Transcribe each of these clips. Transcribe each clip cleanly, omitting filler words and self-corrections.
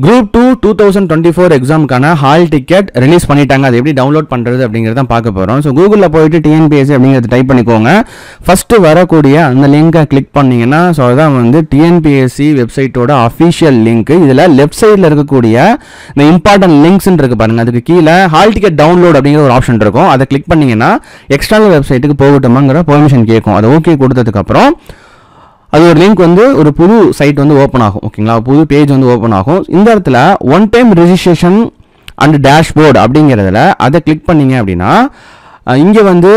Group 2 2024 எக்ஸாமுக்கான hall ticket release பண்ணிட்டாங்க. அது எப்படி டவுன்லோட் பண்ணுறது அப்படிங்கிறத பார்க்க போகிறோம். ஸோ கூகுளில் போயிட்டு டிஎன்பிஎஸ்சி அப்படிங்கிறத டைப் பண்ணிக்கோங்க. ஃபஸ்ட்டு வரக்கூடிய அந்த லிங்கை கிளிக் பண்ணிங்கன்னா ஸோ அதுதான் வந்து டிஎன்பிஎஸ்சி வெப்சைட்டோட அஃபிஷியல் லிங்க்கு. இதில் லெஃப்ட் சைடில் இருக்கக்கூடிய இந்த இம்பார்ட்டன்ட் லிங்க்ஸ்ன்னு இருக்குது பாருங்கள். அதுக்கு கீழே ஹால் டிக்கெட் டவுன்லோட் அப்படிங்கிற ஒரு ஆப்ஷன் இருக்கும். அதை கிளிக் பண்ணிங்கன்னா எக்ஸ்டர்னல் வெப்சைட்டுக்கு போகட்டுமாங்கிற பெர்மிஷன் கேட்கும். அதை ஓகே கொடுத்ததுக்கப்புறம் அது ஒரு லிங்க் வந்து ஒரு புது சைட் வந்து ஓப்பன் ஆகும். ஓகேங்களா, புது பேஜ் வந்து ஓப்பன் ஆகும். இந்த இடத்துல one time registration and dashboard அப்படிங்கிறதுல அதை கிளிக் பண்ணிங்க அப்படின்னா இங்கே வந்து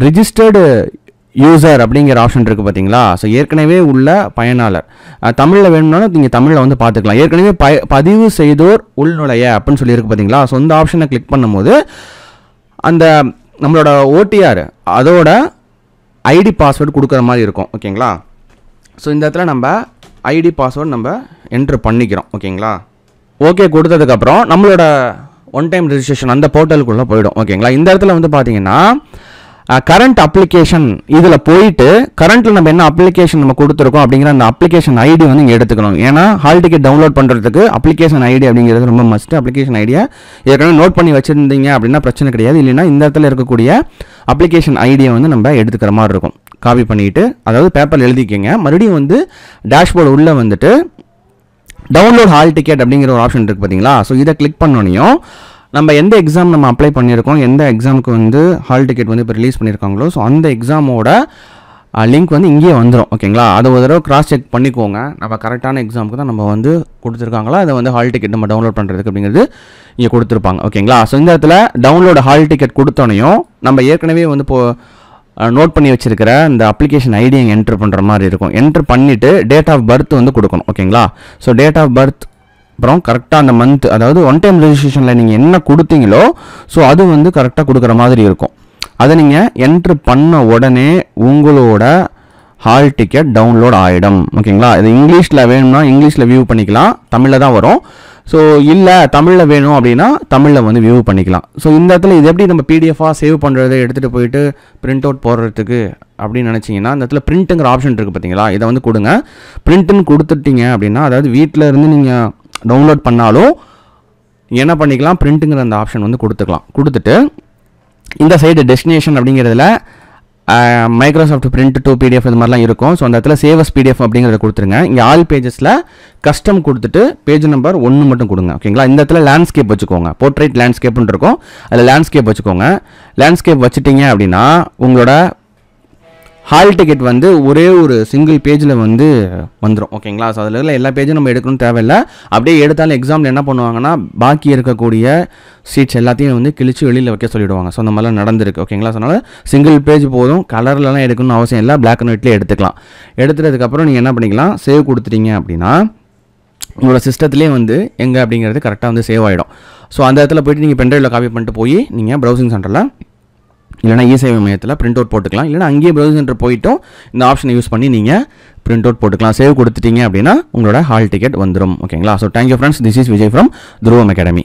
ரிஜிஸ்டர்டு யூசர் அப்படிங்கிற ஆப்ஷன் இருக்குது பார்த்தீங்களா. ஸோ ஏற்கனவே உள்ள பயனாளர் தமிழில் வேணும்னாலும் நீங்கள் தமிழில் வந்து பார்த்துக்கலாம். ஏற்கனவே பதிவு செய்தோர் உள்நுழைய அப்படின்னு சொல்லியிருக்கு பார்த்தீங்களா. ஸோ இந்த ஆப்ஷனை கிளிக் பண்ணும்போது அந்த நம்மளோட ஓடிஆர் அதோட ஐடி பாஸ்வேர்டு கொடுக்குற மாதிரி இருக்கும். ஓகேங்களா, ஸோ இந்த இடத்துல நம்ம ஐடி பாஸ்வேர்டு நம்ம என்ட்ரு பண்ணிக்கிறோம். ஓகேங்களா, ஓகே கொடுத்ததுக்கப்புறம் நம்மளோட ஒன் டைம் ரெஜிஸ்ட்ரேஷன் அந்த போர்ட்டலுக்குள்ளே போயிடும். ஓகேங்களா, இந்த இடத்துல வந்து பார்த்தீங்கன்னா கரண்ட் அப்ளிகேஷன் இதில் போயிட்டு கரண்ட்டில் நம்ம என்ன அப்ளிகேஷன் நம்ம கொடுத்துருக்கோம் அப்படிங்கிற அந்த அப்ளிகேஷன் ஐடி வந்து இங்கே எடுத்துக்கணும். ஏன்னா ஹால் டிக்கெட் டவுன்லோட் பண்ணுறதுக்கு அப்ளிகேஷன் ஐடி அப்படிங்கிறது ரொம்ப மஸ்ட்டு. அப்ளிகேஷன் ஐடியா ஏற்கனவே நோட் பண்ணி வச்சுருந்தீங்க அப்படின்னா பிரச்சனை கிடையாது. இல்லைன்னா இந்த இடத்துல இருக்கக்கூடிய அப்ளிகேஷன் ஐடியை வந்து நம்ம எடுத்துக்கிற மாதிரி இருக்கும். காப்பி பண்ணிவிட்டு அதாவது பேப்பரில் எழுதிக்கங்க. மறுபடியும் வந்து டேஷ்போர்டு உள்ளே வந்துட்டு டவுன்லோட் ஹால் டிக்கெட் அப்படிங்கிற ஒரு ஆப்ஷன் இருக்குது பார்த்தீங்களா. ஸோ இதை கிளிக் பண்ணோனையும் நம்ம எந்த எக்ஸாம் நம்ம அப்ளை பண்ணியிருக்கோம், எந்த எக்ஸாமுக்கு வந்து ஹால் டிக்கெட் வந்து இப்போ ரிலீஸ் பண்ணியிருக்காங்களோ ஸோ அந்த எக்ஸாமோட லிங்க் வந்து இங்கேயே வந்துடும். ஓகேங்களா, அதை ஒரு தடவை கிராஸ் செக் பண்ணிக்கோங்க. நம்ம கரெக்டான எக்ஸாமுக்கு தான் நம்ம வந்து கொடுத்துருக்காங்களா அதை வந்து ஹால் டிக்கெட் நம்ம டவுன்லோட் பண்ணுறதுக்கு அப்படிங்கிறது இங்கே கொடுத்துருப்பாங்க. ஓகேங்களா, ஸோ இந்த இடத்துல டவுன்லோட் ஹால் டிக்கெட் கொடுத்தோனையும் நம்ம ஏற்கனவே வந்து நோட் பண்ணி வச்சிருக்கிற இந்த அப்ளிகேஷன் ஐடி இங்கே என்ட்ரு பண்ணுற மாதிரி இருக்கும். என்ட்ரு பண்ணிவிட்டு டேட் ஆஃப் பர்த் வந்து கொடுக்கணும். ஓகேங்களா, ஸோ டேட் ஆஃப் பர்த் அப்புறம் கரெக்டாக அந்த மந்த் அதாவது ஒன் டைம் ரெஜிஸ்ட்ரேஷனில் நீங்கள் என்ன கொடுத்தீங்களோ ஸோ அது வந்து கரெக்டாக கொடுக்குற மாதிரி இருக்கும். அதை நீங்கள் என்ட்ரு பண்ண உடனே உங்களோட ஹால் டிக்கெட் டவுன்லோட் ஆகிடும். ஓகேங்களா, இது இங்கிலீஷில் வேணும்னா இங்கிலீஷில் வியூ பண்ணிக்கலாம், தமிழில் தான் வரும். ஸோ இல்லை தமிழில் வேணும் அப்படின்னா தமிழில் வந்து வியூ பண்ணிக்கலாம். ஸோ இந்த இடத்துல இது எப்படி நம்ம பிடிஎஃபாக சேவ் பண்ணுறது எடுத்துகிட்டு போயிட்டு பிரிண்ட் அவுட் போடுறதுக்கு அப்படின்னு நினச்சிங்கன்னா இந்த இடத்துல பிரிண்ட்டுங்கிற ஆப்ஷன் இருக்குது பார்த்தீங்களா. இதை வந்து கொடுங்க. பிரிண்ட்டுன்னு கொடுத்துட்டீங்க அப்படின்னா அதாவது வீட்டில் இருந்து நீங்கள் டவுன்லோட் பண்ணாலும் என்ன பண்ணிக்கலாம், பிரிண்ட்டுங்கிற அந்த ஆப்ஷன் வந்து கொடுத்துட்டு இந்த சைடு டெஸ்டினேஷன் அப்படிங்கிறதுல மைக்ரோசாஃப்ட் பிரிண்ட் டு பிடிஎஃப் இது மாதிரிலாம் இருக்கும். ஸோ அந்த இடத்துல சேவஸ் பிடிஎஃப் அப்படிங்கிறத கொடுத்துருங்க. இங்கே ஆல் பேஜஸில் கஸ்டம் கொடுத்துட்டு பேஜ் நம்பர் 1 மட்டும் கொடுங்க. ஓகேங்களா, இந்த இடத்துல லேண்ட்ஸ்கேப் வச்சுக்கோங்க. போர்ட்ரேட் லேண்ட்ஸ்கேப்னு இருக்கும், அதில் லேண்ட்ஸ்கேப் வச்சுக்கோங்க. லேண்ட்ஸ்கேப் வச்சுட்டிங்க அப்படின்னா உங்களோட ஹால் டிக்கெட் வந்து ஒரே ஒரு சிங்கிள் பேஜில் வந்து வந்துடும். ஓகேங்களா, ஸோ அதில் எல்லா பேஜும் நம்ம எடுக்கணும்னு தேவையில்லை. அப்படியே எடுத்தாலும் எக்ஸாமில் என்ன பண்ணுவாங்கன்னா பாக்கி இருக்கக்கூடிய சீட்ஸ் எல்லாத்தையும் வந்து கிழிச்சு வெளியில் வைக்க சொல்லிவிடுவாங்க. ஸோ அந்த மாதிரிலாம் நடந்திருக்கு. ஓகேங்களா, ஸோ அதனால் சிங்கிள் பேஜ் போதும், கலர்லலாம் எடுக்கணும்னு அவசியம் இல்லை, பிளாக் அண்ட் ஒயிட்லேயே எடுத்துக்கலாம். எடுத்துட்டதுக்கப்புறம் நீங்கள் என்ன பண்ணிக்கலாம், சேவ் கொடுத்துட்டீங்க அப்படின்னா உங்களோட சிஸ்டத்துலேயே வந்து எங்கே அப்படிங்கிறது கரெக்டாக வந்து சேவ் ஆகிடும். ஸோ அந்த இடத்துல போய்ட்டு நீங்கள் பென்ட்ரைவில் காப்பி பண்ணிட்டு போய் நீங்கள் ப்ரௌசிங் சென்டரில் இல்லைனா இசேவை மையத்தில் பிரிண்ட் அவுட் போட்டுக்கலாம். இல்லைனா அங்கேயே ப்ரௌசிங் சென்டர் போய்ட்டும் இந்த ஆப்ஷனை யூஸ் பண்ணி நீங்கள் பிரிண்ட் அவுட் போட்டுக்கலாம். சேவ் கொடுத்துட்டீங்க அப்படின்னா உங்களோட ஹால் டிக்கெட் வந்துடும். ஓகேங்களா, so thank you friends, this is Vijay from துருவம் அகாடமி.